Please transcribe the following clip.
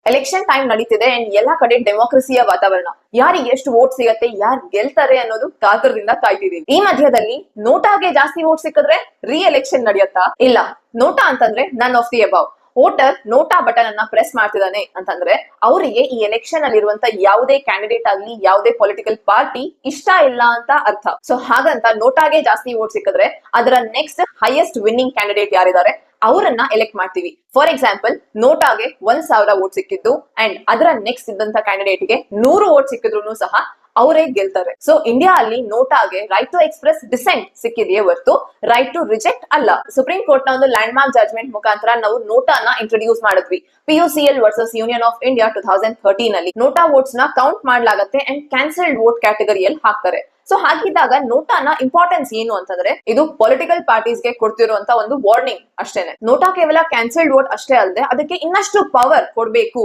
Election time ನಡೀತಿದೆ and ಎಲ್ಲಾ ಕಡೆ ಡೆಮೋಕ್ರಸಿಯ ವಾತಾವರಣ. ಯಾರಿಗೆ ಎಷ್ಟು ವೋಟ್ ಸಿಗತ್ತೆ, ಯಾರು ಗೆಲ್ತಾರೆ ಅನ್ನೋದು ಕಾತರದಿಂದ ಕಾಯ್ತಿದೀವಿ. ಈ ಮಧ್ಯದಲ್ಲಿ ನೋಟಾಗೆ ಜಾಸ್ತಿ ವೋಟ್ ಸಿಕ್ಕಿದ್ರೆ ರೀ ಎಲೆಕ್ಷನ್ ನಡೆಯುತ್ತಾ? ಇಲ್ಲ. ನೋಟಾ ಅಂತಂದ್ರೆ none of the above. Voter NOTA button ಅನ್ನ ಪ್ರೆಸ್ ಮಾಡ್ತಿದ್ದಾನೆ ಅಂತಂದ್ರೆ ಅವರಿಗೆ ಈ ಎಲೆಕ್ಷನ್ ಅಲ್ಲಿ ಇರುವಂತ ಯಾವುದೇ ಕ್ಯಾಂಡಿಡೇಟ್ ಆಗ್ಲಿ, ಯಾವುದೇ ಪೊಲಿಟಿಕಲ್ ಪಾರ್ಟಿ ಇಷ್ಟ ಇಲ್ಲ ಅಂತ ಅರ್ಥ. ಸೊ ಹಾಗಂತ ನೋಟಾಗೆ ಜಾಸ್ತಿ ವೋಟ್ ಸಿಕ್ಕಿದ್ರೆ ಅದರ ನೆಕ್ಸ್ಟ್ ಹೈಯೆಸ್ಟ್ ವಿನ್ನಿಂಗ್ ಕ್ಯಾಂಡಿಡೇಟ್ ಯಾರಿದ್ದಾರೆ ಅವರನ್ನ ಎಲೆಕ್ಟ್ ಮಾಡ್ತೀವಿ. ಫಾರ್ ಎಕ್ಸಾಂಪಲ್, ನೋಟಾಗೆ 1,000 ವೋಟ್ ಸಿಕ್ಕಿದ್ದು ಅಂಡ್ ಅದರ ನೆಕ್ಸ್ಟ್ ಇದ್ದಂತ ಕ್ಯಾಂಡಿಡೇಟ್ಗೆ 100 ವೋಟ್ ಸಿಕ್ಕಿದ್ರು ಸಹ ಅವರೇ ಗೆಲ್ತಾರೆ. ಸೊ ಇಂಡಿಯಾ ಅಲ್ಲಿ ನೋಟಾಗೆ ರೈಟ್ ಟು ಎಕ್ಸ್ಪ್ರೆಸ್ ಡಿಸೆಂಟ್ ಸಿಕ್ಕಿದೆಯೇ ಹೊರತು ರೈಟ್ ಟು ರಿಜೆಕ್ಟ್ ಅಲ್ಲ. ಸುಪ್ರೀಂ ಕೋರ್ಟ್ ನ ಒಂದು ಲ್ಯಾಂಡ್ ಮಾರ್ಕ್ ಜಡ್ಜ್ಮೆಂಟ್ ಮುಖಾಂತರ ನಾವು ನೋಟಾನ ಇಂಟ್ರೊಡ್ಯೂಸ್ ಮಾಡಿದ್ವಿ. PUCL versus union of India 2013 ಅಲ್ಲಿ ನೋಟಾ ವೋಟ್ಸ್ ನ ಕೌಂಟ್ ಮಾಡ್ಲಾಗತ್ತೆ ಅಂಡ್ ಕ್ಯಾನ್ಸಲ್ಡ್ ವೋಟ್ ಕ್ಯಾಟಗರಿಯಲ್ಲಿ ಹಾಕ್ತಾರೆ. ಸೊ ಹಾಗಿದ್ದಾಗ ನೋಟಾನ ಇಂಪಾರ್ಟೆನ್ಸ್ ಏನು ಅಂತಂದ್ರೆ ಇದು ಪೊಲಿಟಿಕಲ್ ಪಾರ್ಟೀಸ್ಗೆ ಕೊಡ್ತಿರುವಂತ ಒಂದು ವಾರ್ನಿಂಗ್ ಅಷ್ಟೇನೆ. ನೋಟಾ ಕೇವಲ ಕ್ಯಾನ್ಸಲ್ಡ್ ವೋಟ್ ಅಷ್ಟೇ ಅಲ್ಲದೆ ಅದಕ್ಕೆ ಇನ್ನಷ್ಟು ಪವರ್ ಕೊಡ್ಬೇಕು